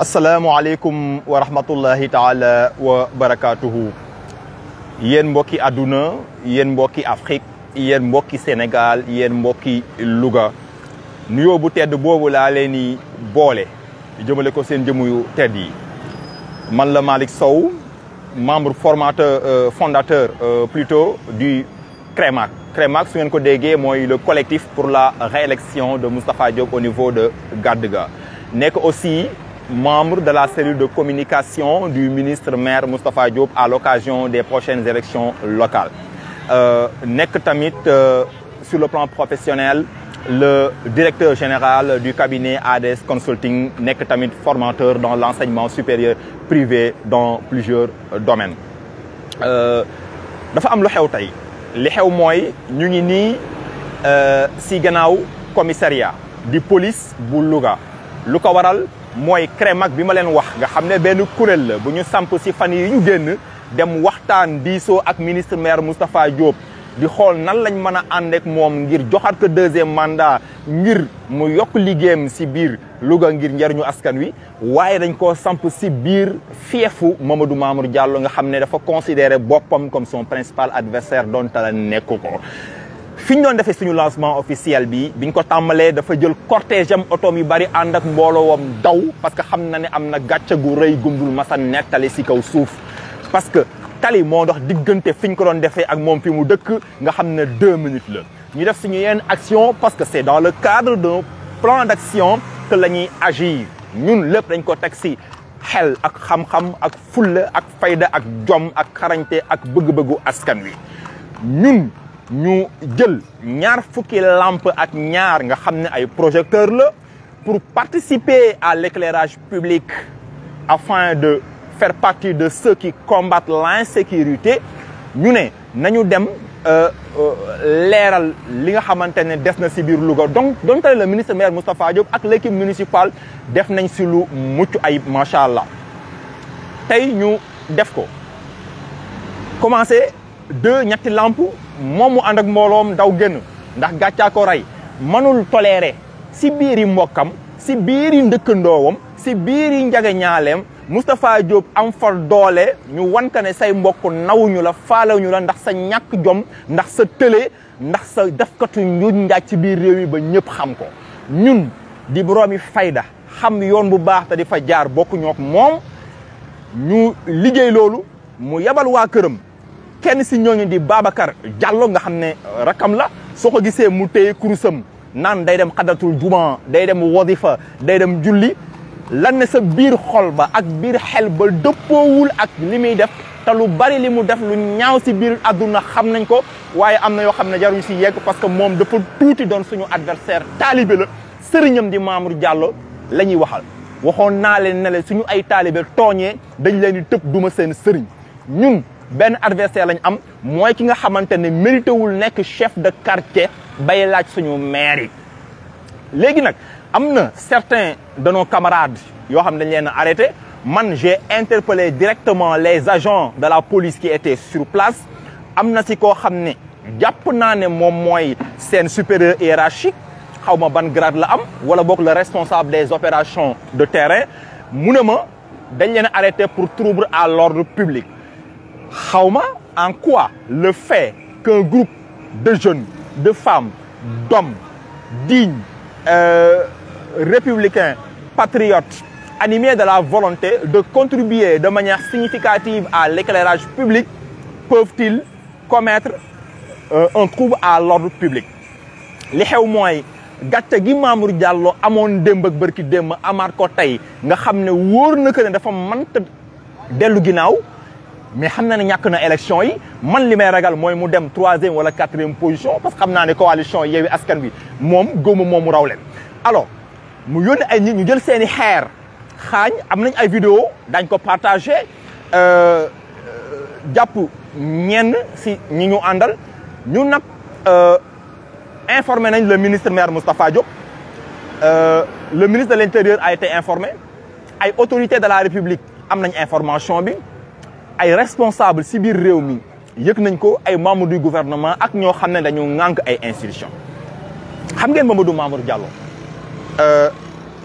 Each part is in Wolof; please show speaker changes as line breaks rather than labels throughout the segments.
asalaamaaleykum wa rahmatullahi taala wa barakatuhu yéen mbokki àdduna yéen mbokki Afrique yéen mbokki Sénégal yéen mbokki Louga nuyoo bu tedd boobu laa leen di boole jëmale ko seen jëmu yu tedd yi man la Malick Sow membre fondateur plutôt du CREMAC. CREMAC su ngeen ko déggee mooy le collectif pour la réélection de Moustapha Diop au niveau de Gadega nekk aussi membre de la cellule de communication du ministre maire Moustapha Diop à l'occasion des prochaines élections locales. Nekk tamit sur le plan professionnel le directeur général du cabinet ADS Consulting, nekk tamit formateur dans l'enseignement supérieur privé dans plusieurs domaines. Dafa am lu xew tey li xew mooy ñu ngi nii si gannaaw commissariat di police bu Louga lu ko waral mooy CREMAC bi ma leen wax nga xam ne benn kuréel la bu ñu samp si fan yi ñu génn dem waxtaan diisoo ak ministre maire Moustapha Diop di xool nan lañ mën a ànd ak moom ngir joxaat ko deuxième mandat ngir mu yokk liggéeyam si biir Louga ngir njariñu askan wi waaye dañ koo samp si biir fiefu Mamadou Mamour Diallo nga xam ne dafa considérer boppam comme son principal adversaire donte la nekk ko fi ñu doon defee suñu lancement officiel bi biñ ko tàmbalee dafa jël cortège am otoom yu bari ànd ak mbooloowam daw parce que xam na ne am na gàcce gu rëy gumdul masa nettali si kaw suuf parce que tali moo dox diggante fi ñu ko doon defee ak moom fi mu dëkk nga xam ne 2 minutes la ñu def suñu yenn action parce que c'est dans le cadre d'un plan d'action que la ñuy agir ñun lépp dañ ko teg si xel ak xam-xam ak fulla ak fayda ak jom ak xarañte ak bëgg-bëggu askan wi ñun ñu jël ñaar fukki lampe ak ñaar nga xam ne ay projecteurs la pour participer à l'éclairage public afin de faire partie de ceux qui combattent l'insécurité ñu ne nañu dem leeral li nga xamante ne des na si biir Louga donc donte le ministre maire Moustapha Diop ak l'équipe municipale def nañ si lu mucc ayib macha allah tey ñu def ko commencé 2 ñetti lampe moom mu ànd ak mbooloom daw génn ndax gàccaa ko rey mënul tolérer si biiri mbokkam si biiri ndëkkandoowam si biiri njage ñaaleem Moustapha Diop am fa doole ñu wan ka ne say mbokk nawuñu la faalewuñu la ndax sa ñàkk jom ndax sa tële ndax sa defkatu njuuj njaaj ci biir réew mi ba ñëpp xam ko ñun di boroomi fayda xam yoon bu baax te di fa jaar bokk ñook moom ñu liggéey loolu mu yabal waa këram kenn si ñooñu di Babacar Diallo nga xam ne rakam la soo ko gisee mu téye kurusam naan day dem xadatul juma day dem wadifa day dem julli lan ne sa biir xol ba ak biir xel ba dëppoowul ak li muy def te lu bari li mu def lu ñaaw si biir àdduna xam nañ ko waaye am na yoo xam ne jaruñ si yegg parce que moom dafa tuuti doon suñu adversaire taalibe la sëriñam di Mamour Diallo la ñuy waxal waxoon naa leen ne le suñu ay taalibe tooñee dañ leen di tëb duma seen sëriñ ñun benn adversaire lañ am mooy ki nga xamante ne mérité wul nekk chef de quartier bay laaj suñu maire yi léegi nag am na certains de nos camarades yoo xam ne dañ leen a arrêté man j'ai interpellé directement les agents de la police qui étaient sur place am na si koo xam ne jàpp naa ne moom mooy seen supérieur hiérarchique xaw ma ban grade la am wala boog le responsable des opérations de terrain mu ne ma dañ leen a arrêté pour trouble à l'ordre public xawma en quoi le fait qu'un groupe de jeunes, de femmes, d'hommes dignes, républicains, patriotes, animés de la volonté de contribuer de manière significative à l'éclairage public, peuvent-ils commettre un trouble à l'ordre public? Li xew mooy gàcce gi Mamour Diallo amoon démb ak bërki démb amaat ko tey nga xam ne wóor na ko ne dafa mënta dellu ginnaaw mais xam na ne ñàkk na élection yi man li may ragal mooy mu dem 3e wala 4e position parce que xam naa ne coalition Yewwi Askan Wi moom góomu moom mu raw leen alors mu yónni ay nit ñu jël seeni xeer xaañ am nañ ay vidéo dañ ko partagé jàpp ñenn si ñi ñu àndal ñu nag informé nañ le ministre maire Moustapha Diop le ministre de l'Intérieur a été informé ay autorités de la République am nañ information bi ay responsable si biir réew mi yëg nañ ko ay membres du gouvernement ak ñoo xam ne dañu ŋànk ay institutions xam ngeen Mamadou Mamour Diallo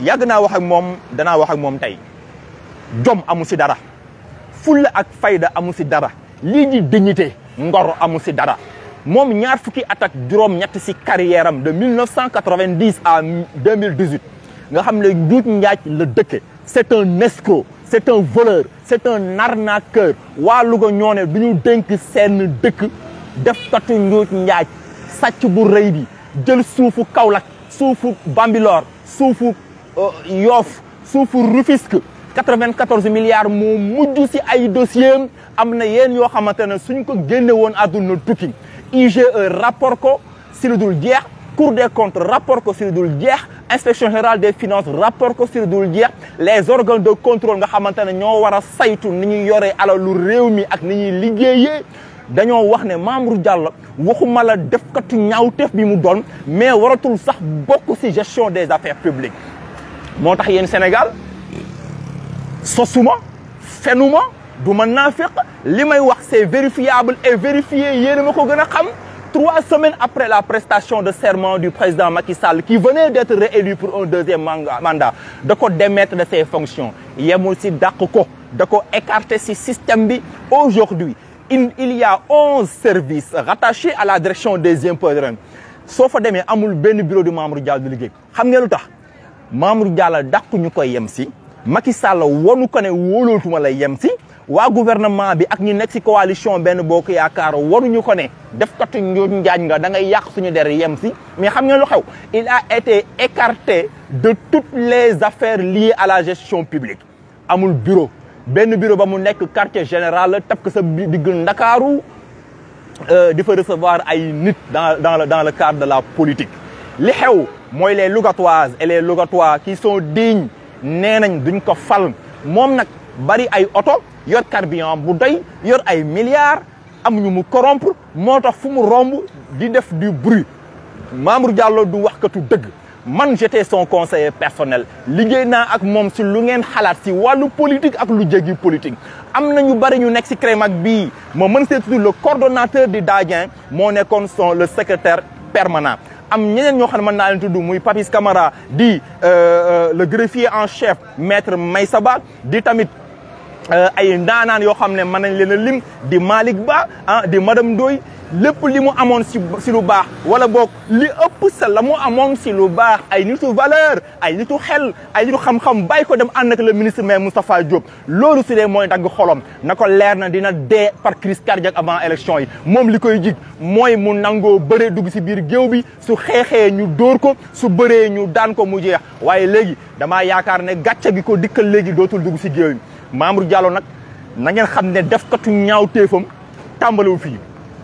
yàgg naa wax ak moom danaa wax ak moom tey jom amu si dara fulla ak fayda amu si dara lii di dignité ngor amu si dara moom ñaar fukki at ak juróom-ñett si carrière am de 1990 à 2018 nga xam ne njuuj njaaj la dëkke c'est un escroc c'est un voleur c'est un arnaqueur waa Louga ñoo ne du ñu dénk seen dëkk def katu njuuj njaaj sàcc bu rëy bi jël suufu Kaolack suufu Bambilor suufu Yoff suufu Rufisque 94 milliards moo mujj si ay dossiers am na yéen yoo xamante ne suñ ko génne woon àdduna tukki IGE rapport ko si lu dul jeex Cour des comptes rapport ko si lu dul jeex inspection générale des finances rapport ko si lu dul jeex les organes de contrôle nga xamante ne ñoo war a saytu ni ñuy yoree alalu réew mi ak ni ñuy liggéeyee dañoo wax ne Mamour Diallo waxuma la defkatu ñaawteef bi mu doon mais waratul sax bokk ci gestion des affaires publiques moo tax yéen Sénégal sosuma fenuma du ma naafiq li may wax c'est vérifiable et vérifié yéen a ma ko gën a xam 3 semaines après la prestation de serment du président Macky Sall qui venait d'être réélu pour un deuxième mandat da ko démettre de ses fonctions yemul ci dàq ko da ko écarter ci système bi aujourd'hui il y a 11 services rattachés à la direction des impôts et domaines soo fa demee amul benn bureau de Mamour Diallo du liggéey xam ngeen lu tax Mamour Diallo dàq ñu koy yem si Macky Sall wonu ko ne wóolootuma lay yem si waa gouvernement bi ak ñi nekk si coalition benn bokk yaakaar waruñu ko ne def katu njuuj njaaj nga da ngay yàq suñu der yem si mais xam ngeen lu xew il a été écarté de toutes les affaires liées à la gestion publique amul bureau benn bureau ba mu nekk quartier général tap ko sa digg Ndakaaru di fa recevoir ay nit dans le cadre de la politique li xew mooy les Lougatoises et les Lougatois qui sont dignes nee nañ duñ ko fal moom nag bari ay oto yor carburant bu doy yor ay milliards am ñu mu corrompre moo tax fu mu romb di def du bruit Mamour Diallo du waxkatu dëgg man j'étais son conseiller personnel liggéey naa ak moom si lu ngeen xalaat si wàllu politique ak lu jéggi politique am na ñu bari ñu nekk si CREMAC bii moo mën see tudd le coordonnateur di Dadien moo nekkoon le secrétaire permanent am ñeneen ñoo xam ne mën naa leen tudd muy Papis Camara di le greffier en chef maître Maïssa Ba di tamit ay ndaanaan yoo xam ne mën nañ leen a lim di Malick Ba di madame Ndoye lépp li mu amoon si lu baax wala boog li ëpp sa la mu amoon si lu baax ay nitu valeur ay nitu xel ay nitu xam-xam bàyyi ko dem ànd ak le ministre maire Moustapha Diop loolu su dee mooy dagg xolom na ko leer na dina dee par crise cardiaque avant élection yi moom li koy jig mooy mu nangoo bëree dugg si biir géew bi su xeexee ñu dóor ko su bëree ñu daan ko mu jeex waaye léegi damaa yaakaar ne gàcce gi ko dikkal léegi dootul dugg si géew yi Mamour Diallo nag na ngeen xam ne defkatu ñaaw téefam tàmbaliwu fii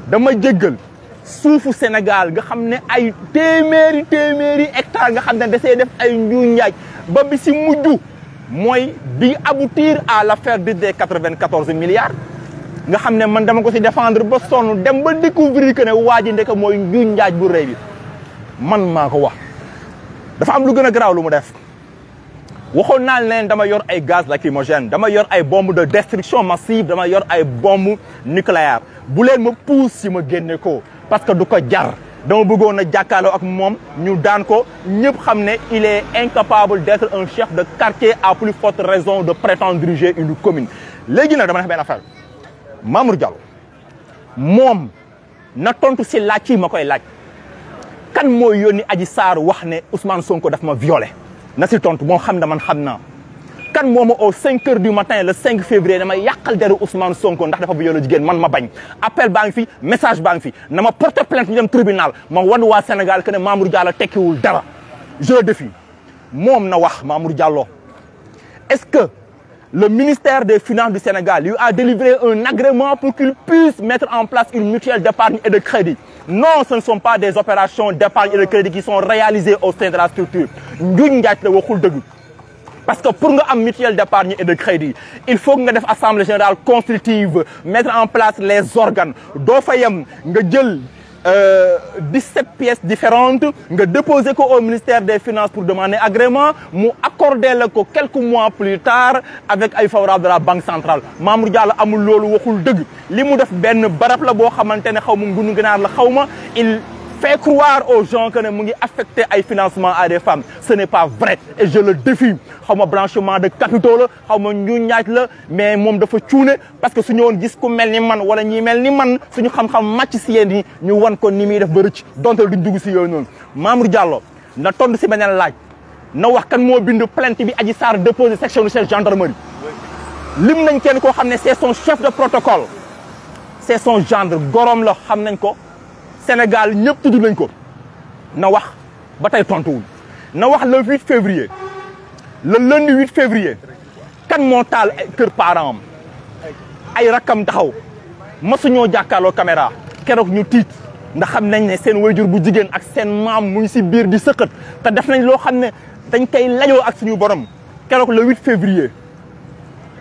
dama jéggal suufu Sénégal nga xam ne ay téeméeri hectares nga xam ne dasee def ay njuuj njaaj ba bi si mujj mooy bi aboutir à l'affaire des 94 milliards nga xam ne man dama ko si défendre ba sonn dem ba découvrir que ne waa ji ndeke mooy njuuj njaaj bu rëy bi man maa ko wax dafa am lu gën a garaaw lu mu def waxoon naa leen dama yor ay gaz lacrymogène dama yor ay bombe de destruction massive dama yor ay bombe nucléaire bu leen ma pousse si ma génne ko parce que du ko jar dama bëggoon a jàkkaarloo ak moom ñu daan ko ñëpp xam ne il est incapable d'être un chef de quartier à plus forte raison de prétendre diriger une commune léegi nag dama def benn affaire Mamour Diallo moom na tontu si laaj yi ma koy laaj kan mooy yónni Adji Sarr wax ne Ousmane Sonko daf ma violé na si tontu moo xam ne man xam naa kan moo ma au 5 heures du matin le 5 février dama yàqal deru Ousmane Sonko ndax dafa violé jigéen man ma bañ appel baa ngi fi message baa ngi fi na ma porter plainte ñu dem tribunal ma wan waa Sénégal que ne Mamour Diallo tekkiwul dara je le défie moom na wax Mamour Diallo est-ce que le ministère des Finances du Sénégal lui a délivré un agrément pour qu'il puisse mettre en place une mutuelle d'épargne et de crédit? Non, ce ne sont pas des opérations d'épargne et de crédit qui sont réalisées au sein de la structure. Parce que pour nga am mutuelle d'épargne et de crédit, il faut que nga def assemblée générale constitutive, mettre en place les organes. Doo fa yem nga jël 17 pièces différentes, nga déposer ko au ministère des Finances pour demander agrément, mu accorder la ko quelques mois plus tard avec ay favorable de la Banque centrale. Mamour Diallo amul loolu waxul dëgg li mu def benn barab la boo xamante ne xaw ma ngunu ginaar la xaw ma il fait croire aux gens que ne mu ngi affecté ay financement à des femmes ce n'est pas vrai et je le défie xaw ma blanchiment de capitaux la xaw ma ñu ñaaj la mais moom dafa cuune parce que su ñëwoon gis ku mel ni man wala ñi mel ni man suñu xam-xam màcc si yéen yi ñu wan ko ni muy def ba rëcc donte duñ dugg si yooyu noonu Mamour Diallo na tontu si beneen laaj na wax kan moo bind plainte bi Adji Sarr déposé section de chef gendarmerie lim nañ kenn koo xam ne c'est son chef de protocole c'est son gendre gorom la xam nañ ko Sénégal ñëpp tudd nañ ko na wax ba tey tontuwul na wax le 8 février le lundi 8 février kan moo taal kër parent am ay rakkam taxaw masuñoo jàkkaarloo caméra keroog ñu tiit ndax xam nañ ne seen wayjur bu jigéen ak seen maam mu ngi si biir di sëqat te def nañ loo xam ne dañ koy lajoo ak suñu borom keroog le 8 février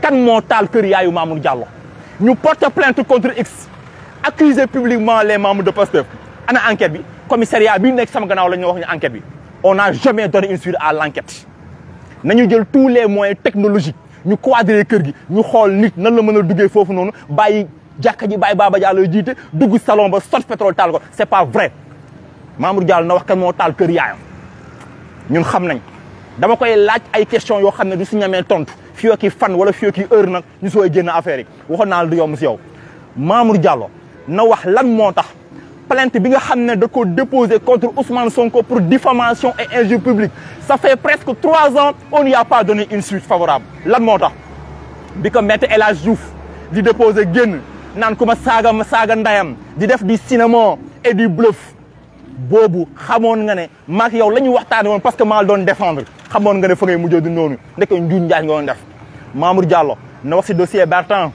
kan moo taal kër yaayu Mamour Diallo ñu porte plainte contre X accuser publiquement les membres de Pastef ana enquête bi commissariat bi nekk sama gannaaw la ñu wax ñu enquête bi on n'a jamais donné une suite à l'enquête nañu jël tous les moyens technologiques ñu quadriller kër gi ñu xool nit nan la mën a duggee foofu noonu bàyyi jàkka ji bàyyi Baba Diallo jiite dugg salon ba sot pétrole taal ko c'est pas vrai Mamour Diallo na wax kan moo taal kër yaayam ñun xam nañ dama koy laaj ay questions yoo xam ne du si ñamee tontu fii ak fan wala fii ak heure nag ñu sooy génn affaire yi waxoon naa la du yomb si yow Mamour Diallo na wax lan moo tax plainte bi nga xam ne da ko déposé contre Ousmane Sonko pour diffamation et injure publique ça fait presque 3 ans on n'y a pas donné une suite favorable lan moo tax bi ko Maître El Hadji Diouf di déposé génn naan ku ma saaga ndayam di def du cinéma et du bluff boobu xamoon nga ne maak yow la ñu waxtaane woon parce que maa doon défendre xamoon nga ne fa ngay mujjee du noonu ndeke njuuj njaaj nga doon def Mamour Diallo na wax si dossier Bertrand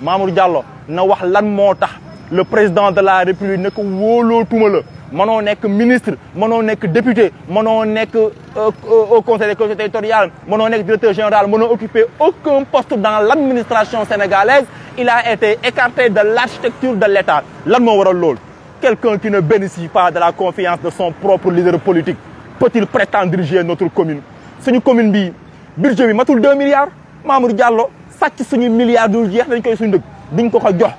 Mamour Diallo na wax lan moo tax le président de la République ne ko wóolootuma la mënoo nekk ministre mënoo nekk député mënoo nekk au conseil des collectivités territoriales mënoo nekk directeur général mënoo occuper aucun poste dans l'administration sénégalaise il a été écarté de l'architecture de l'État lan moo waral loolu quelqu'un qui ne bénéficie pas de la confiance de son propre leader politique peut-il prétendre diriger notre commune suñu commune bi budget bi matul 2 milliards Mamour Diallo sàcc suñu milliards du jeex dañ koy suñu dëgg duñ ko jox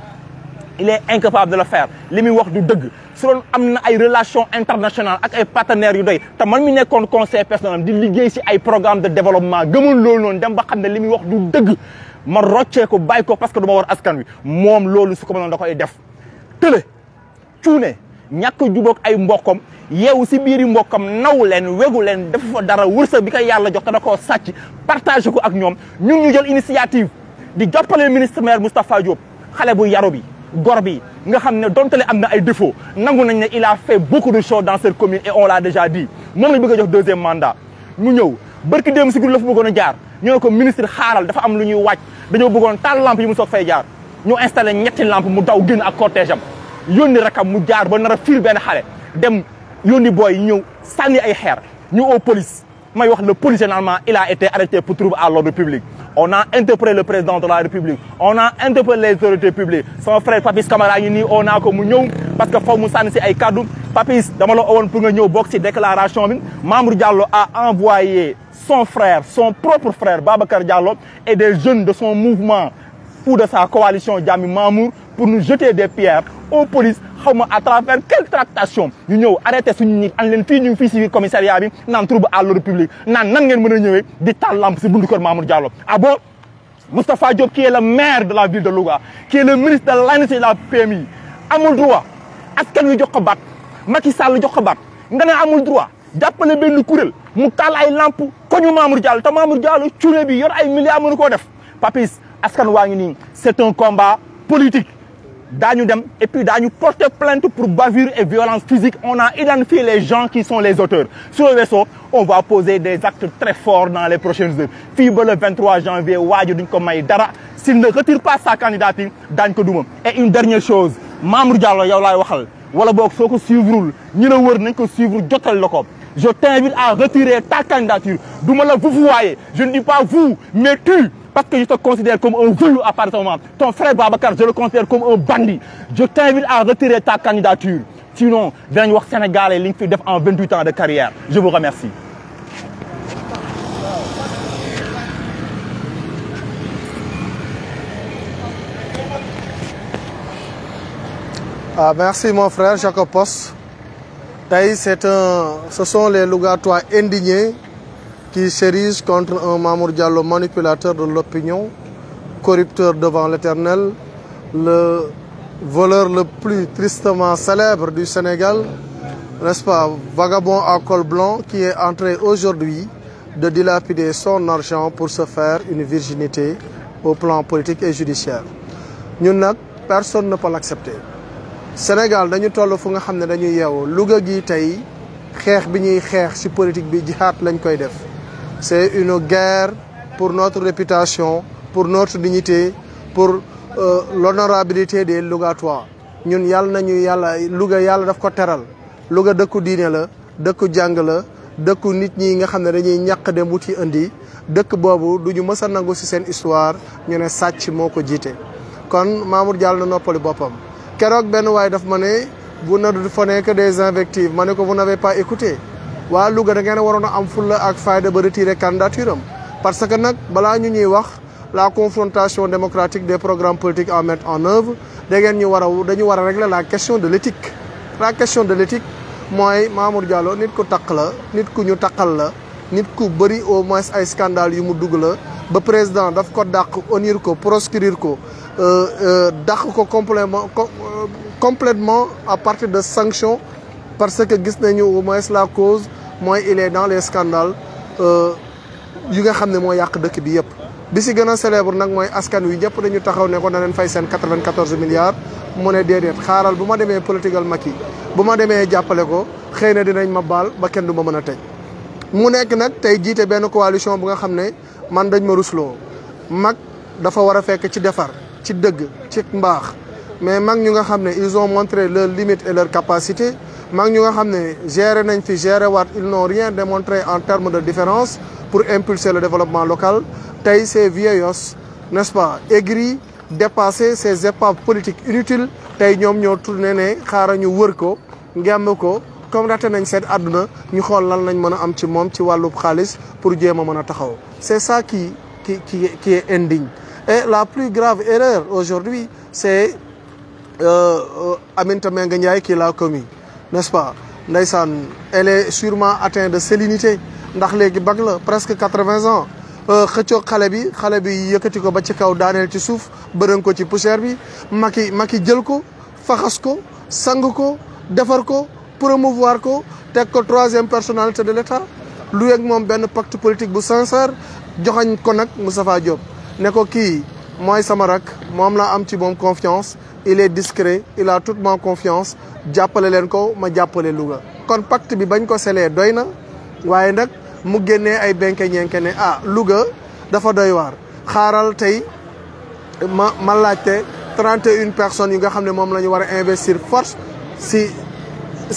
il est incapable de le faire li muy wax du dëgg su doon am na ay relations internationales ak ay partenaires yu doy te man mi nekkoon conseil personnel di liggéey si ay programme de développement gëmul loolu noonu dem ba xam ne li muy wax du dëgg ma roccee ko bàyyi ko parce que du ma war askan wi moom loolu su ko mënoon da koy def tële cuune ñàkk jubóog ay mbokkam yeewu si biiri mbokkam naw leen wegu leen dafa fa dara wërsëg bi ko yàlla jox te da koo sàcc partagé ko ak ñoom ñun ñu jël initiative di jàppale ministre maire Moustapha Diop xale bu yaru bi gor bi nga xam ne dontale am na ay défauts nangu nañ ne il a fait beaucoup de choses dans cette commune et on l'a déjà dit moom la bëgg a jox 2e mandat mu ñëw barki démb si guddi la fa bëggoon a jaar ñu ne ko ministre xaaral dafa am lu ñuy wàcc dañoo bëggoon taal lampe yi mu soog fay jaar ñu installé ñetti lampe mu daw génn ak cortège am yónni rakam mu jaar ba nar a fiir benn xale dem yónni booy yi ñëw sànni ay xeer ñu au police may wax le police généralement il a été arrêté pour trouble à l'ordre public on a interpellé le président de la République on a interpellé les autorités publiques sama frère Papis Camara ngi nii on a ko mu ñëw parce que foofu mu sànni si ay kaddu Papis dama la owoon pour nga ñëw bokk si déclaration bi Mamour Diallo a envoyé son frère son propre frère Babacar Diallo et des jeunes de son mouvement ou de sa coalition Jàmmi Mamour pour nous jeter des pierres aux polices xaw ma à travers quelle tractation ñu ñëw arrêté suñu nit an leen fii ñu ngi fii si biir commissariat bi naan trouble à l'ordre public naan nan ngeen mën a ñëwee di taal lampe si bundu kër Mamour Diallo ah bon Moustapha Diop qui est le maire de la ville de Louga qui est le ministre de l'ANACIM et de la PMI amul droit askan wi jox ko baat Macky Sall jox ko baat nga ne amul droit jàppale benn kuréel mu taal ay lampe koñu Mamour Diallo te Mamour Diallo cuune bi yor ay milliards mënu koo def Papis askan waa ngi nii c'est un combat politique daañu dem et puis daañu porter plainte pour bavure et violence physique on a identifié les gens qui sont les auteurs sur le vaisseau on va poser des actes très forts dans les prochaines heures fii ba le 23 janvier waaju duñ ko may dara s'il ne retire pas sa candidature daañ ko duma et une dernière chose Mamour Diallo yow laay waxal wala boog soo ko suivrul ñi la wër nañ ko suivre jotal la ko je t'invite à retirer ta candidature duma la vouvoyer je ne dis pas vous mais tu parce que je te considère comme un voyou à partir de ce moment. Ton frère Babacar, je le considère comme un bandit. Je t'invite à retirer ta candidature. Sinon, dinañ wax Sénégalais li nga fi def en 28 ans de carrière. Je vous remercie.
Merci mon frère Jacob Post. Ce sont les Lougatois indignés qui s'érigent contre un Mamour Diallo manipulateur de l'opinion, corrupteur devant l'Éternel, le voleur le plus tristement célèbre du Sénégal, n'est-ce pas, vagabond à col blanc qui est en train aujourd'hui de dilapider son argent pour se faire une virginité au plan politique et judiciaire. Nous, personne ne peut l'accepter. Sénégal, nous sommes tous les gens qui sont Louga gi tay xex bi ñuy xex ci politique bi jihad lañ koy def. C'est une guerre pour notre réputation, pour notre dignité, pour l'honorabilité des Lougatois. Ñun yalla nañu yalla Louga yalla daf ko téral. Louga dëkku diiné la, dëkku jàng la, dëkku nit ñi nga xamné dañuy ñak dem wuti indi, dëkk bobu duñu mësa nangu ci sen histoire ñu né sacc moko jité. Kon Mamour Diallo na noppali bopam. Kérok ben way daf mané vous ne faites que des invectives mané ko vous n'avez pas écouté. Wa Louga da ngeen warona am fulla ak fayda ba retirer candidature parce que nak bala ñu ñuy wax la confrontation démocratique des programmes politiques à mettre en œuvre dañu wara régler la question de l'éthique. La question de l'éthique moy Mamour Diallo nit ku tak la, nit ku ñu takal la, nit ku bari au moins ay scandale yu mu dugg la ba président daf ko dak onir ko proscrire ko dak ko complètement à partir de sanctions parce que gis nañu au moins la cause moy il est dans les scandales yu nga xamné mo yak dëkk bi yépp bi ci gëna célèbre nak moy askan wi ñëpp dañu taxaw né ko na leen fay sen 94 milliards mu né dédét xaaral buma démé political Macky buma démé jappalé ko xeyna dinañ ma bal ba kenn duma mëna tej mu nekk nak tay jité ben coalition bu nga xamné man dañ ma ruslo mag dafa wara fekk ci défar ci dëgg ci mbax mais mag ñu nga xamné ils ont montré leurs limites et leurs capacités mag ñu nga xamné gérer nañ fi gérer wat ils n'ont rien démontré en termes de différence pour impulser le développement local tay ces vieillos n'est-ce pas aigris dépasser ces épaves politiques inutiles tay ñom ñoo tourné né xara ñu wër ko ngemb ko comme raté nañ sét aduna ñu xol lan lañ mëna am ci mom ci walu xaliss pour jéma mëna taxaw c'est ça qui est indigne et la plus grave erreur aujourd'hui c'est Aminata Mbengue Ndiaye qui l'a commis, n'est-ce pas? Ndeysaan, elle est sûrement atteinte de sérénité ndax légui bag la presque 80 ans xëccoo xale bi yëkkati ko ba ci kaw daaneel ci suuf bërën ko ci poussière bi Macky jël ko faxas ko sang ko defar ko promouvoir ko teg ko troisième personnalité de l'État lu ak moom benn pacte politique bu sincère joxañ ko nag Moustapha Diop ne ko kii mooy sama rak moom la am ci moom confiance il est discret il a toute ma confiance jàppale leen ko ma jàppale Louga kon pacte bi bañ ko selee doy na waaye nag mu génnee ay benke ñenke ne ah Louga dafa doy waar xaaral tey ma laajte 31 personnes yi nga xam ne moom la ñu war a investir force si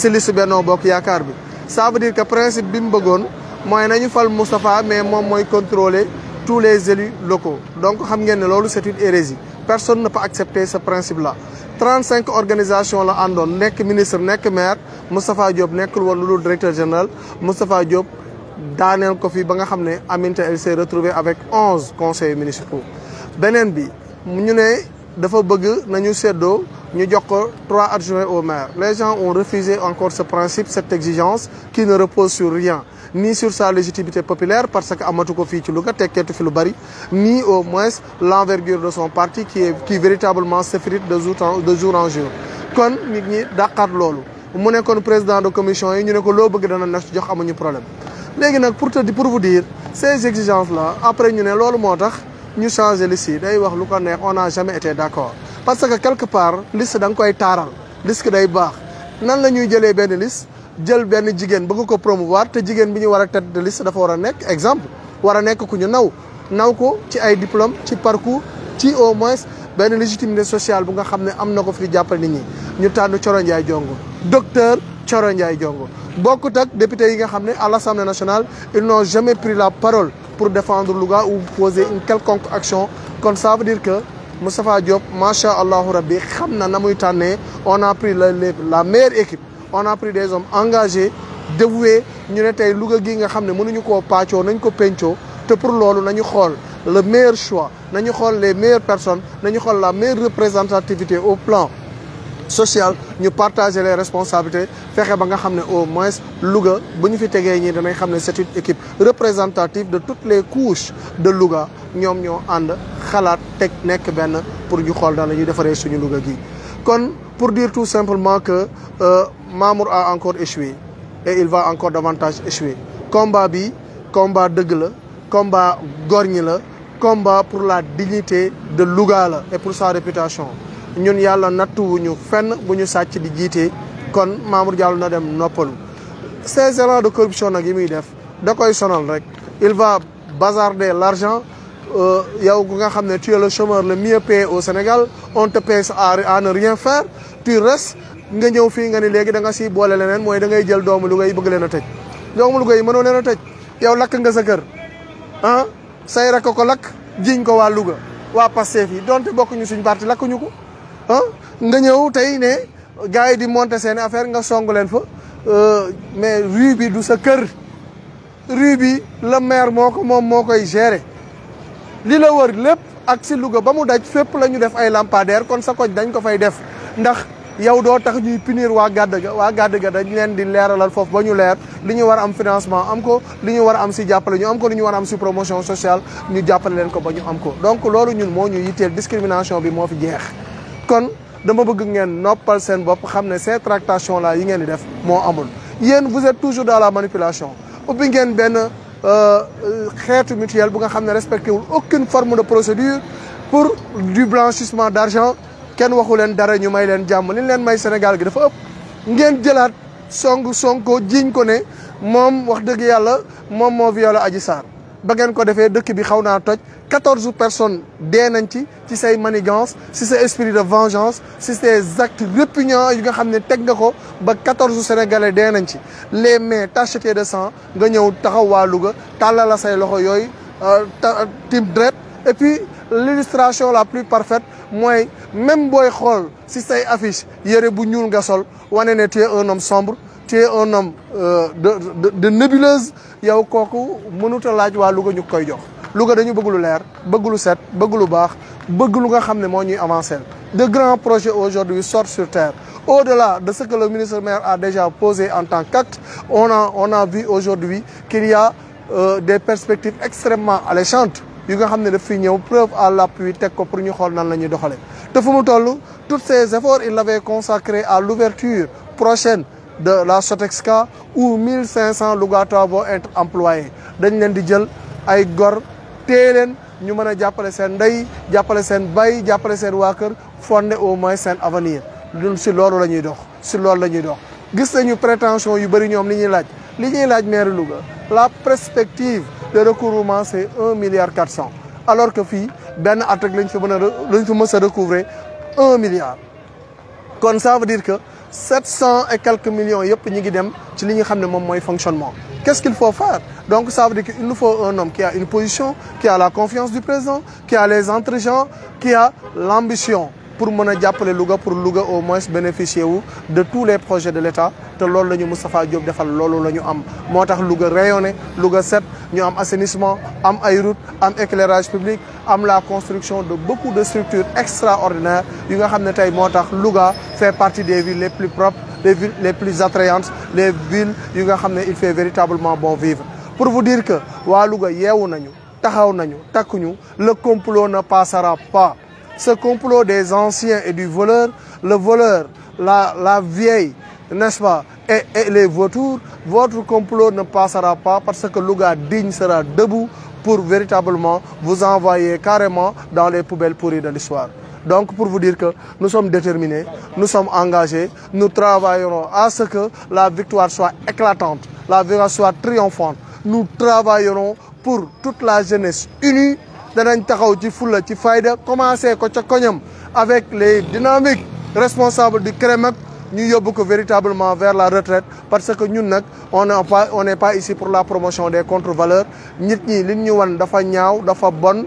liste Benno Bokk Yaakaar bi ça veut dire que principe bi mu bëggoon mooy nañu fal Moustapha mais moom mooy contrôler tous les élus locaux donc xam ngeen ne loolu c'est une hérésie personne ne peut accepter ce principe-là 35 organisations la àndoon nekk ministre nekk maire Moustapha Diop nekkul woon lu dul directeur général Moustapha Diop daaneel ko fi ba nga xam ne Aminata elle s'est retrouvée avec 11 conseillers municipaux beneen bi ñu ne dafa bëgg nañu seddoo ñu jox ko 3 adjoints au maire les gens ont refusé encore ce principe cette exigence qui ne repose sur rien ni sur sa légitimité populaire parce que amatu ko fii ci Louga tekkeetu fi lu bari ni au moins l'envergure de son parti qui véritablement s'effrite de jour en jour kon nit ñi dàqaat loolu mu nekkoon président de commission yi ñu ne ko loo bëgg dana na jox amuñu problème léegi nag pour vous dire ces exigences là après ñu ne loolu moo tax ñu changer liste yi day wax lu ko neex on n'a jamais été d'accord parce que quelque part liste da nga koy taaral liste day baax nan la ñuy jëlee benn liste jël benn jigéen bëgg ko promouvoir te jigéen bi ñu war a tête de liste dafa war a nekk exemple war a nekk ku ñu naw ko ci ay diplôme ci parcours ci au moins benn légitimité sociale bu nga xam ne am na ko fi jàppale nit ñi ñu tànn Thioro Ndiaye Diongo docteur Thioro Ndiaye Diongo bokkut ak député yi nga xam ne à l'Assemblée nationale ils n'ont jamais pris la parole pour défendre Louga ou poser une quelconque action kon ça veut dire que Moustapha Diop macha allahu rabbi xam na muy tànnee on a pris la meilleure équipe on a pris des hommes engagés dévoués ñu ne tey Louga gi nga xam ne mënuñu koo paccoo nañ ko pencoo te pour loolu nañu xool le meilleur choix nañu xool les meilleures personnes nañu xool la meilleure représentativité au plan social ñu partager les responsabilités fexe ba nga xam ne au moins Louga bu ñu fi tegee ñii danañ xam ne c'est une équipe représentative de toutes les couches de Louga ñoom ñoo ànd xalaat teg nekk benn pour ñu xool daal la ñuy defaree suñu Louga gi. kon pour dire tout simplement que Mamour a encore échoué et il va encore davantage échouer combat bi combat dëgg la combat góor ñi la combat pour la dignité de Louga la et pour sa réputation. ñun yàlla nattuwuñu fenn bu ñu sàcc di jiite kon Mamour Diallo na dem noppalu ces élans de corruption nag yi muy def da koy sonal rek il va bazarder l'argent yow nga xam ne tu es le chômeur le mieux payé au Sénégal on te paie à ne rien faire tu restes nga ñëw fii nga ni léegi da nga siy boole leneen mooy da ngay jël doomu Louga yi bëgg leen a tëj doomu Louga yi mënoo leen a tëj yow lakk nga sa kër ah say rakk ko lakk jiñ ko waa Louga waa Pastef yi donte bokkuñu suñ parti lakkuñu ko nga ñëw tey ne gars yi di monter seen affaire nga song leen fa mais rue bi du sa kër rue bi le maire moo ko moom moo koy gérer li la wër lépp ak si Louga ba mu daj fépp la ñu def ay lampadaire kon sa koñ dañ ko fay def ndax yow doo tax ñuy punir waa Gàddaga dañ leen di leeralal foofu ba ñu leer li ñu war a am financement am ko li ñu war a am si jàppale ñu am ko li ñu war a am si promotion sociale ñu jàppale leen ko ba ñu am ko donc loolu ñun moo ñu yitteel discrimination bi moo fi jeex kon dama bëgg ngeen noppal seen bopp xam ne ces tractations là yi ngeen di def moo amul yéen vous êtes toujours dans la manipulation ubbi ngeen benn xeetu mutuelle bu nga xam ne respecté wul aucune forme de procédure pour du blanchissement d'argent kenn waxu leen dara ñu may leen jàmm li leen may Sénégal gi dafa ëpp ngeen jëlaat Sonko jiiñ ko ne moom wax dëgg yàlla moom moo violé Adji Sarr ba ngeen ko defee dëkk bi xaw naa toj 14 personnes dee nañ ci say manigance si sa esprit de vengeance si ces actes répugnants yi nga xam ne teg nga ko ba 14 sénégalais dee nañ ci les mains tachetées de sang nga ñëw taxaw waa Louga tàllal la say loxo yooyu tim dret et puis l'illustration la plus parfaite mooy même booy xool si say affiche yëre bu ñuul nga sol wane ne tu es un homme sombre tu es un homme de nébuleuse yow kooku mënut a laaj waa Louga ñu koy jox Louga dañu bëgg lu leer bëgg lu set bëgg lu baax bëgg lu nga xam ne moo ñuy avancer de grands projets aujourd'hui sortent sur terre au-delà de ce que le ministre maire a déjà posé en tant qu'acte on a vu aujourd'hui qu'il y a des perspectives extrêmement alléchantes yu nga xam ne daf fi ñëw preuve à l'appui teg ko pour ñu xool nan la ñuy doxale te fu mu toll tous ces efforts il l'avait consacré à l'ouverture prochaine de la Sotexka où 1500 Lougatois vont être employés dañ leen di jël ay gor téye leen ñu mën a jàppale seen ndey jàppale seen bay jàppale seen waa kër fonder au moins seen avenir ñun si loolu la ñuy dox si loolu la ñuy dox gis nañu prétention yu bëri ñoom li ñuy laaj maire Louga la perspective de recouvrement c'est 1,4 milliard alors que fii benn at rek lañ fi mës a recouvrer 1 milliard kon ça veut dire que 700 et quelques millions yëpp ñi ngi dem ci li nga xam ne moom mooy fonctionnement qu'est-ce qu'il faut faire donc ça veut dire qu'il nous faut un homme qui a une position qui a la confiance du président qui a les entre-gens qui a l'ambition pour mën a jàppale Louga pour Louga au moins bénéficier wu de tous les projets de l'État te loolu la ñu Moustapha Diop defal loolu la ñu am moo tax Louga rayonné Louga set ñu am assainissement am ay routes am éclairage public am la construction de beaucoup de structures extraordinaires yi nga xam ne tey moo tax Louga fait partie des villes les plus propres les villes les plus attrayantes les villes yi nga xam ne il fait véritablement bon vivre pour vous dire que waa Louga yeewu nañu taxaw nañu takkuñu le complot ne passera pas ce complot des anciens et du voleur le voleur la vieille n'est-ce pas et les vautours votre complot ne passera pas parce que Louga digne sera debout pour véritablement vous envoyer carrément dans les poubelles pourries de l'histoire donc pour vous dire que nous sommes déterminés nous sommes engagés nous travaillerons à ce que la victoire soit éclatante la victoire soit triomphante nous travaillerons pour toute la jeunesse unie danañ taxaw ci fulla ci fayda commencé ko ca koñam avec les dynamiques responsables du CREMAC ñu yóbbu ko véritablement vers la retraite parce que ñun nag on n'est pas ici pour la promotion des contre-valeurs nit ñi li ñu wan dafa ñaaw dafa bon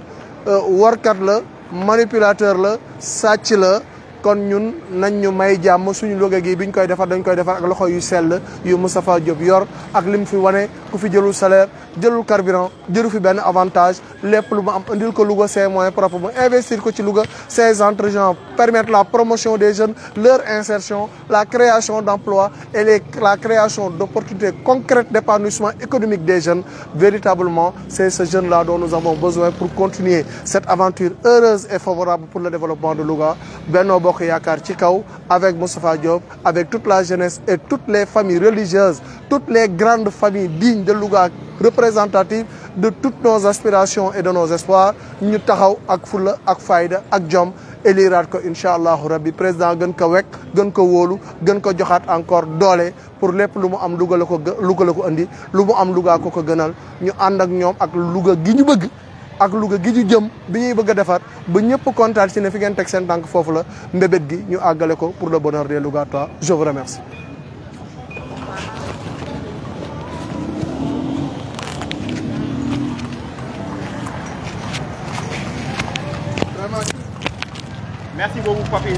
warkat la manipulateur la sàcc la kon ñun nañ ñu may jàmm suñu Louga gi biñ koy defar dañ koy defar ak loxo yu sell yu Moustapha Diop yor ak lim fi wane ku fi jëlul salaire jëlul carburant jëru fi benn avantage lépp lu mu am indil ko Louga ses moyens propres mu investir ko ci Louga ces entreprises permettent la promotion des jeunes leur insertion la création d'emplois et la création d'opportunités concrètes d'épanouissement économique des jeunes véritablement c'est ce jeune là dont nous avons besoin pour continuer cette aventure heureuse et favorable pour le développement de Louga Benno Bokk Yaakaar ci kaw avec Moustapha Diop avec toute la jeunesse et toutes les familles religieuses toutes les grandes familles dignes de Louga représentatives de toutes nos aspirations et de nos espoirs ñu taxaw ak fulla ak fayda ak jom éliraat ko incha allahu rabbi président gën ko wekk gën ko wóolu gën ko joxaat encore doole pour lépp lu mu am Louga la ko andi lu mu am Louga ko gënal ñu ànd ak ñoom ak Louga gi ñu bëgg ak Louga gi ñu jëm bi ñuy bëgg a defar ba ñëpp kontaan ci ne fi ngeen teg seen tànk foofu la mbébét gi ñu àggale ko pour le bonheur des Lougatois je vous remercie.
Merci beaucoup Papis.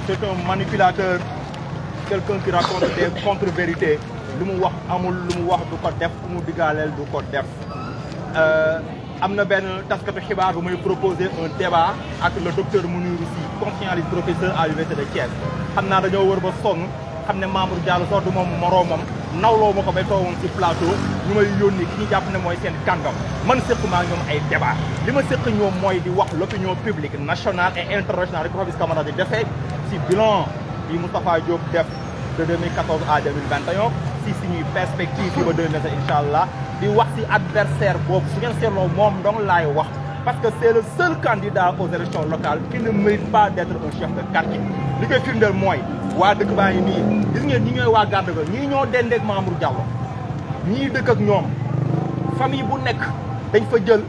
C'est un manipulateur, quelqu'un qui raconte des contre-vérités. Lu mu wax amul lu mu wax du ko def ku mu digaaleel du ko def. Am na benn taskatu xibaar bu may proposer un débat ak le docteur Mounirou Sy constitutionnaliste professeur à l'université de Thiès. Xam naa dañoo wër ba sonn xam ne Mamour Diallo sax du moom moroomam nawloo ma ko bay toogoon ci plateau ñu may yónni ki ñu jàpp ne mooy seen kàngam man séquma ñoom ay débat li ma séq ñoom mooy di wax l'opinion publique nationale et internationale rek Papis Camara di defee ci bilan yi Moustapha Diop def de 2014 à 2021 si suñuy perspective yi ba 2027 incha allah di wax ci adversaire boobu su ngeen seetloo moom dong laay wax parce que c'est le seul candidat aux élections locales qui ne mérite pas d'être un chef de quartier li koy firndeel mooy waa dëkk baa ngi nii gis ngeen ñi ñooy waa Gardaga ñii ñoo dendeeg Mamour Diallo ñii dëkk ak ñoom famille bu nekk dañ fa jël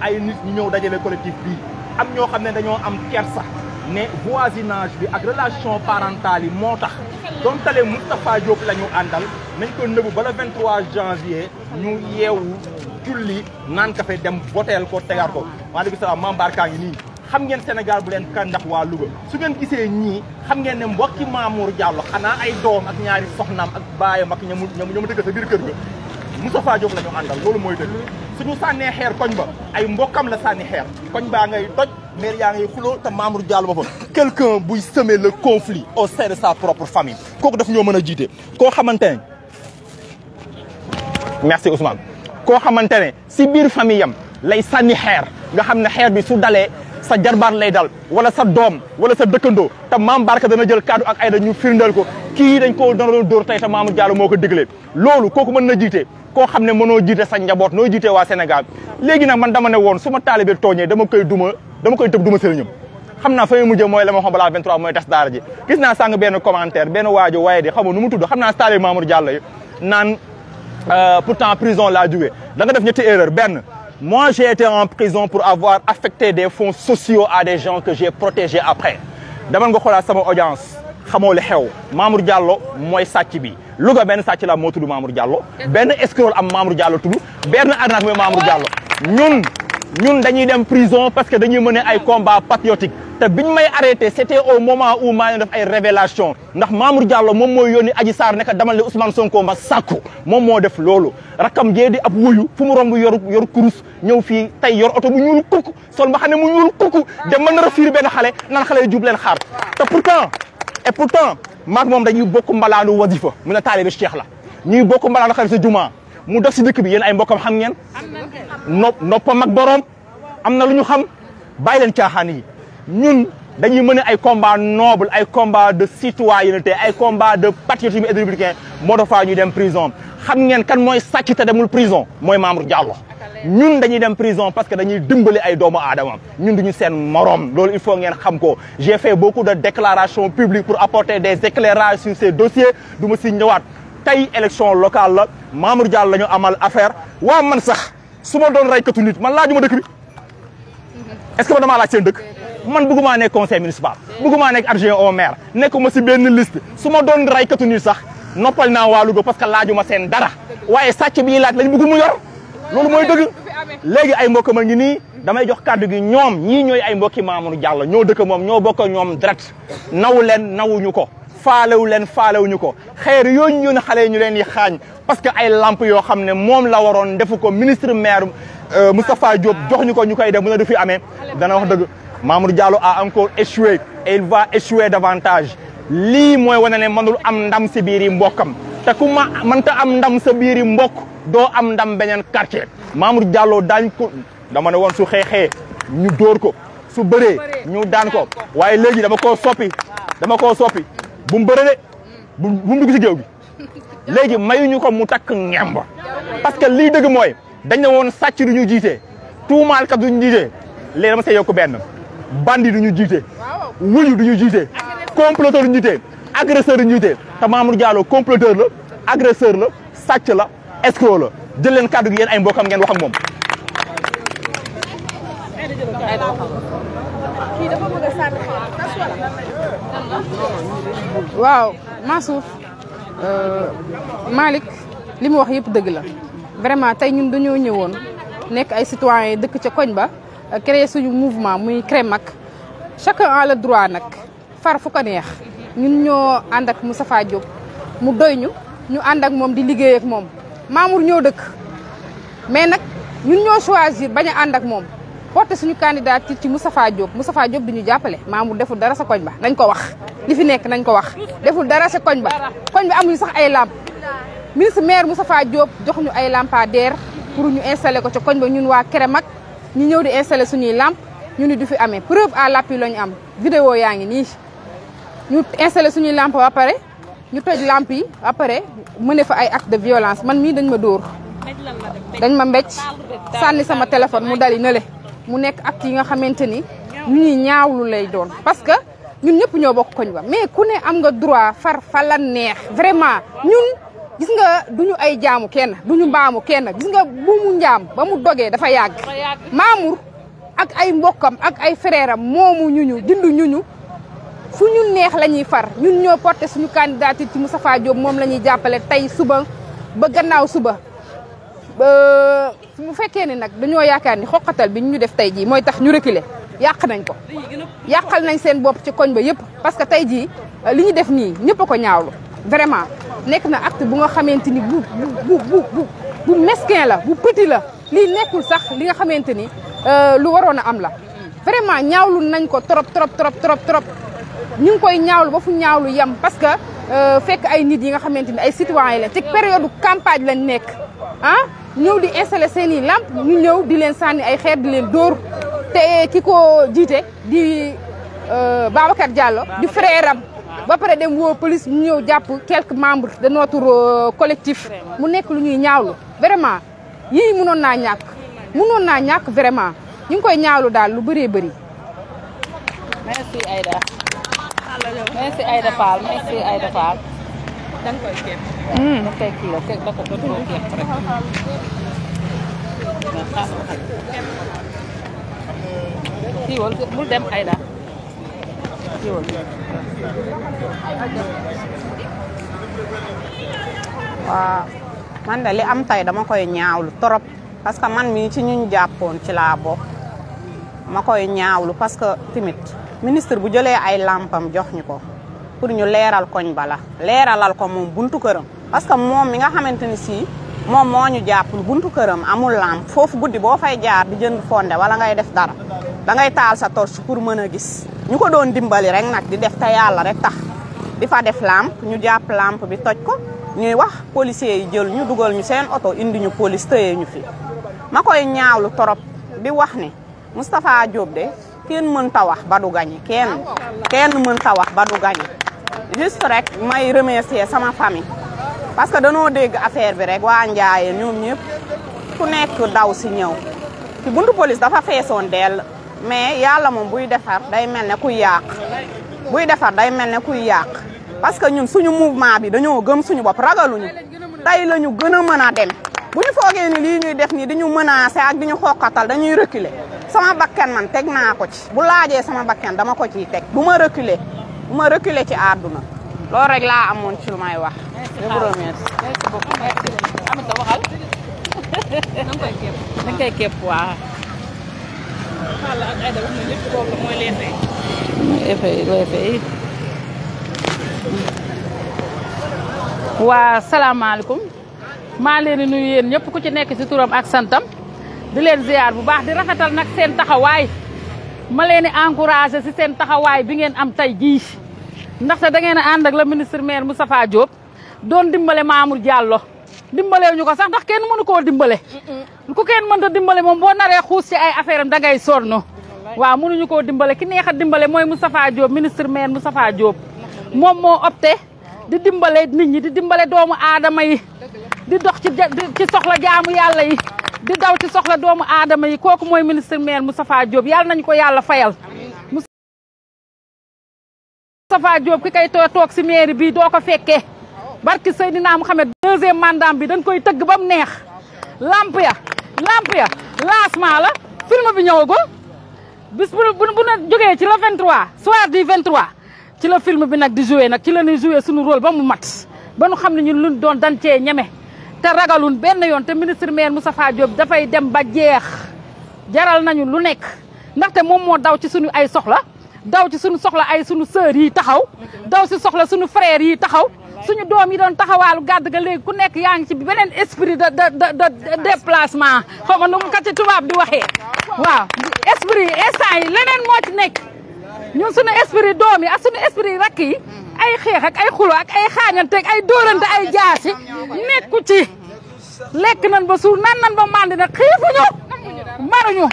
ay nit ñu ñëw dajale collectif bii am ñoo xam ne dañoo am kersa ne voisinage bi ak relation parentale yi moo tax doon tale Moustapha Diop la ñu àndal nañ ko nëbu ba le 23 janvier ñu yeewu julli naan kafe dem voteel ko tegaat ko waaleykum salaam mambarkaa ngi nii xam ngeen Sénégal bu leen kan ndax waa Louga su ngeen gisee ñii xam ngeen ne mbokki Mamour Diallo xanaa ay doom ak ñaari soxnaam ak baayam ak ñamu dëgg sa biir kër ga Moustapha Diop la ñu àndal loolu mooy dëgg suñu sànnee xeer koñ ba ay mbokkam la sànni xeer koñ baa ngay toj maire yaa ngay xuloo te Mamour Diallo ba fa quelqu'un buy semer le conflit au sein de sa propre famille kooku daf ñoo mën a jiite koo xamante ne merci Ousmane koo xamante ne si biir famille yam lay sànni xeer nga xam ne xeer bi su dalee sa jarbaat lay dal wala sa doom wala sa dëkkandoo te Mame Barka dana jël kaddu ak Aïda ñu firndeel ko kii dañ ko doon dóor tey te Mamour Diallo moo ko diglee loolu kooku mën na jiite koo xam ne mënoo jiite sa njaboot noo jiite waa Sénégal léegi nag man dama ne woon su ma taalibe tooñee dama koy tëb duma sëriñam xam naa fa muy mujjee mooy la ma xam balaa 23 mooy tas daara ji gis naa sànq benn commentaire benn waajo waaye di xamu nu mu tudd xam naa taalibe Mamour Diallo yi naan pourtant prison laa jógee da nga def ñetti erreur benn moi j'ai été en prison pour avoir affecté des fonds sociaux à des gens que j'ai protégés après dama nga xoolaat sama audience xamoo li xew Mamour Diallo mooy sàcc bi Louga benn sàcc la moo tudd Mamour Diallo benn escroc am Mamour Diallo tudd benn arnaque mooy Mamour Diallo ñun dañuy dem prison parce que dañuy mener ay combat patriotique te biñ may arrêté c'était au moment où maa ngi def ay révélation ndax Mamour Diallo moom mooy yónni Adji Sarr nekk damal ne Ousmane Sonko ma sàkku moom moo def loolu rakam jee di ab wuyu fu mu romb yor kurus ñëw fii tey yor oto bu ñuul kukk sol ma xam ne mu ñuul kukk dem mën na rafiir benn xale nan xale yi jub leen xaar te pourtant maag moom dañuy bokk mbalaanu wasifa mu ne taalibe Cheikh la ñuy bokk mbalaanu xarit sa juma mu def si dëkk bi yéen ay mbokkam xam ngeen noppam ak boroom am na lu ñu xam bàyyi leen caaxaan yi ñun dañuy mener ay combat noble ay combat de citoyenneté ay combat de patriotisme et de républicain moo tax ñuy dem prison xam ngeen kan mooy sàcc te demul prison mooy Mamour Diallo ñun dañuy dem prison parce que dañuy dimbali ay doomu aadama ñun duñu seen morom loolu il faut ngeen xam ko j'ai fait beaucoup de déclarations publiques pour apporter des éclairages sur ces dossiers du ma si ñëwaat tey élection locale la Mamour Diallo la ñu amal affaire waa man sax su ma doon raykatu nit man laajuma dëkk bi est-ce que ma damaa laaj seen dëkk man bëgguma nekk conseil municipal bëgguma nekk adjoint au maire nekkuma si benn liste su ma doon raykatu nit sax noppal naa waa Louga parce que laajuma seen dara waaye sàcc bi laaj lañ bëgg mu yor loolu mooy dëgg léegi ay mbokk ma ngi nii damay jox kàddu gi ñoom ñii ñooy ay mbokki Mamour Diallo ñoo dëkk moom ñoo bokk ñoom direct naw leen nawuñu ko faalewu leen faalewuñu ko xeer yooyu ñun xale yi ñu leen di xaañ parce que ay lamp yoo xam ne moom la waroon defu ko ministre maire Moustapha Diop jox ñu ko ñu koy def mu ne du fi amee dana wax dëgg Mamour Diallo a encore échoué et il va échouer davantage lii mooy wane ne mënul am ndam si biir yi mbokkam te ku ma mënta am ndam sa biir yi mbokk doo am ndam beneen quartier Mamour Diallo daañ ko dama ne woon su xeexee ñu dóor ko su bëree ñu daan ko waaye léegi dama koo soppi bu mu bëre de bu mu dugg si géew gi léegi mayuñu ko mu takk ngemb parce que lii dëgg mooy dañ ne woon sàcc du ñu jiite tuumaalkat du ñu jiite léegi dama see yokk benn bandi du ñu jiite wuyu du ñu jiite comploteur du ñu jiite agresseur du ñu jiite te Mamour Diallo comploteur la agresseur la sàcc la escroc la jël leen kàddu gi yéen ay mbokkam ngeen wax ak moom.
waaw Mansour Malick li mu wax yëpp dëgg la vraiment tey ñun dañoo ñëwoon nekk ay citoyens dëkk ca koñ ba créer suñu mouvement muy CREMAC chacun a le droit nag far fu ko neex ñun ñoo ànd ak Moustapha Diop mu doy ñu ànd ak moom di liggéey ak moom Mamour ñoo dëkk mais nag ñun ñoo choisir bañ a ànd ak moom porter suñu candidature ci Moustapha Diop du ñu jàppale Mamour deful dara sa koñ ba nañ ko wax li fi nekk nañ ko wax deful dara sa koñ ba amuñu sax ay lamp ministre maire Moustapha Diop jox ñu ay lampadaire pour ñu installer ko ca koñ ba ñun waa CREMAC ñu ñëw di installer suñuy lamp ñu ni du fi amee preuve à l'appui la ñu am vidéo yaa ngi nii ñu installer suñuy lamp ba pare ñu toj lamp yi après mëne fa ay acte de violence man mii dañ ma dóor dañ ma mbécc sànni sama téléphone mu dali na le mu nekk acte yi nga xamante ni ñu ñuy ñaawlu lay doon parce que ñun ñëpp ñoo bokk koñ ba mais ku ne am nga droit far fa la neex vraiment ñun gis nga duñu ay jaamu kenn duñu mbaamu kenn gis nga bu mu njaam ba mu dogee dafa yàgg Mamour ak ay mbokkam ak ay frère am moomu ñu dindu ñu fu ñu neex la ñuy far ñun ñoo porté suñu candidature ci Moustapha Diop moom la ñuy jàppale tey suba ba gannaaw suba bu fekkee ne nag dañoo yaakaar ni xoqatal bi ñu def tey jii mooy tax ñu reculer yàq nañ ko yàqal nañ seen bopp ci koñ ba yëpp parce que tey jii li ñu def nii ñëpp a ko ñaawlu vraiment nekk na acte bu nga xamante ni bu mesquin la bu petit la lii nekkul sax li nga xamante ni lu waroon a am la vraiment ñaawlu nañ ko trop ñu ngi koy ñaawlu ba fu ñaawlu yem parce que fekk ay nit yi nga xamante ni ay citoyens la ci période campagne lañ nekk ñëw di installer seen i lampe ñu ñëw di leen sànni ay xeer di leen dóor te ki ko jiite di Babacar Diallo di frère am ba pare dem woo police ñu ñëw jàpp quelques membres de notre collectif mu nekk lu ñuy ñaawlu vraiment yii mënoon naa ñàkk vraiment ñu ngi koy ñaawlu daal lu bëree bëri.
merci Aïda Fall merci Aïda Fall. da nga koy képp. da koy kii la képp da ko képp rek. siiwal bul dem Aïda siiwal.
waaw man de li am tey dama koy ñaawlu trop parce que man mii ci ñuñ jàppoon ci laa bokk ma koy ñaawlu parce que tamit ministre bu jëlee ay lampam jox ñu ko pour ñu leeral koñ bala leeralal ko moom buntu këram parce que moom mi nga xamante ni si moom moo ñu jàppul buntu këram amul lamp foofu guddi boo fay jaar di jënd fonde wala ngay def dara da ngay taal sa torche pour mën a gis ñu ko doon dimbali rek nag di def te yàlla rek tax di fa def lamp ñu jàpp lamp bi toj ko ñuy wax policiers yi jël ñu dugal ñu seen oto indi ñu police tëye ñu fi ma koy ñaawlu torop di wax ne Moustapha Diop de kenn mënta wax ba du gañe kenn mënta wax ba du gañe juste rek may remercier sama famille parce que danoo dégg affaire bi rek waa Njaaye ñoom ñëpp ku nekk daw si ñëw ci buntu police dafa feesoon dell mais yàlla moom buy defar day mel ne kuy yàq parce que ñun suñu mouvement bi dañoo gëm suñu bopp ragaluñu tey la ñu gën a mën a dem bu ñu foogee ni lii ñuy def nii di ñu menacer ak di ñu xoqatal dañuy reculer sama bakkan man teg naa ko ci bu laajee sama bakkan dama ko ciy teg bu ma reculer ci àdduna loolu rek laa amoon ci lu may wax. je vous remercie.
merci beaucoup merci. Aminata waxal. da nga koy képp waa. Fall ak Aïda wax na lépp loolu mooy l'effet yi. waa salaamaaleykum maa leen di nuyu yéen ñëpp ku ci nekk ci turam ak santam di leen ziar bu baax di rafetal nag seen taxawaay ma leen di encouragé ci seen taxawaay bi ngeen am tey jii ndaxte da ngeen a ànd ak le ministre maire Moustapha Diop doon dimbale Mamour Diallo dimbalewu ñu ko sax ndax kenn mënu koo dimbale ku kenn mënta dimbale moom boo naree xuus ci ay affaire am da ngay sonn waaw mënuñu koo dimbale ki neex a dimbale mooy Moustapha Diop ministre maire Moustapha Diop moom moo opté di dimbale nit ñi di dimbale doomu aadama yi di dox ci soxla jaamu yàlla yi di daw ci soxla doomu aadama yi kooku mooy ministre maire Moustapha Diop yàlla nañu ko yàlla fayal Moustapha Diop ki kay toog si mairie bi doo ko fekkee barki Seydina Mouhamed deuxième mandat bi dañ koy tëgg ba mu neex lamp ya lancement la film bi ñëwagul bis bu na jógee ci le 23 soir du 23 ci la film bi nag di joué nag ci la ñuy joué suñu rôle ba mu mat ba nu xam ne ñun luñ doon dan cee ñeme te ragalun benn yoon te ministre maire Moustapha Diop dafay dem ba jeex jaral nañu lu nekk ndaxte moom moo daw ci suñu ay soxla daw ci suñu soxla ay suñu sœur yi taxaw daw ci soxla suñu frère yi taxaw suñu doom yi doon taxawaalu gàdd ga léegi ku nekk yaa ngi ci beneen esprit de déplacement xaw ma nu mu kat ci tubaab di waxee waaw esprit instant yi leneen moo ci nekk ñun suñu esprit doom yi ak suñu esprit rakk yi ay xeex ak ay xulo ak ay xaañante ak ay dóorante ay jaasi nekku ci lekk nañ ba suur nan ba mandi nag xiifuñu maruñu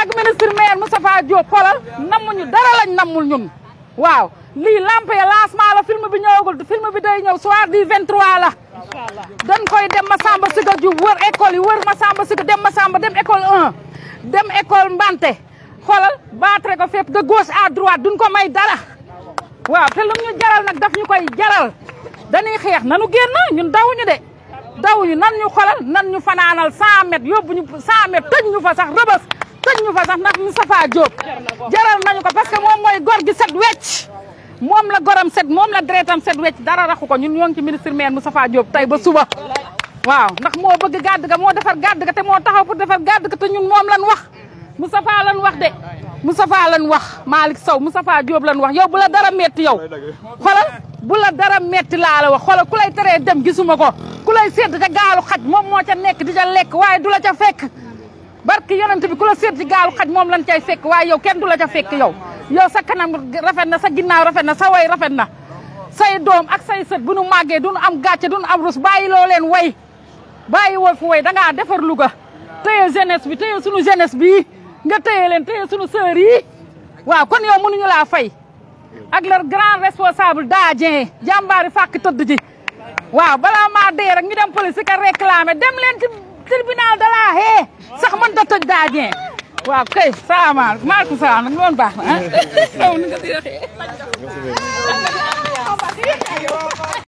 ak ministre maire Moustapha Diop xoolal nammuñu dara lañ nammul ñun waaw lii lampe ya lancement la film bi ñëwagul film bi day ñëw soir du 23 la dañ koy dem Massamba Siga Diouf wër école yi wër Massamba Siga dem Massamba dem école 1 dem école Mbante xoolal battre ko fépp de gauche à droite duñ ko may dara waaw te lu ñu jaral nag daf ñu koy jaral dañuy xeex nanu génn ñun dawuñu de dawuñu nan ñu xolal nan ñu fanaanal 100 mètres yóbbu ñu 100 mètres tëj ñu fa sax rëbës tëj ñu fa sax ndax Moustapha Diop jaral nañu ko parce que moom mooy gor gi set wecc moom la goram set moom la deretam set wecc dara raxu ko ñun ñoo ngi ci ministre maire Moustapha Diop tey ba suba waaw ndax moo bëgg gàdd ga moo defar gàdd ga te moo taxaw pour defar gàdd ga te ñun moom lan wax Moustapha lan wax de Moustapha lan wax Malick Sow Moustapha Diop lan wax yow bu la dara metti yow xoolal bu la dara metti laa la wax xoolal ku lay teree dem gisuma ko ku lay sedd ca gaalu xaj moom moo ca nekk di ca lekk waaye du la ca fekk barki yonent bi ku la sedd ci gaalu xaj moom lan cay fekk waaye yow kenn du la ca fekk yow sa kanam rafet na sa ginnaaw rafet na sa way rafet na say doom ak say sët bu nu màggee du nu am gàcce du nu am rus bàyyi loo leen way bàyyi woo fi way dangaa defar Louga téye jeunesse bi téye sunu jeunesse bi nga téye leen téye sunu sœur yi waaw kon yow mënuñu laa fay ak leur grand responsable Dadien jàmbaari fàkk tëdd ji waaw balaa maa dee rek ñu dem police ka réclamer dem leen ci tribunal de la Haye sax mën ta tëj Dadien waaw kay salaamaaleykum maaleykum salaam nag loolu baax na ah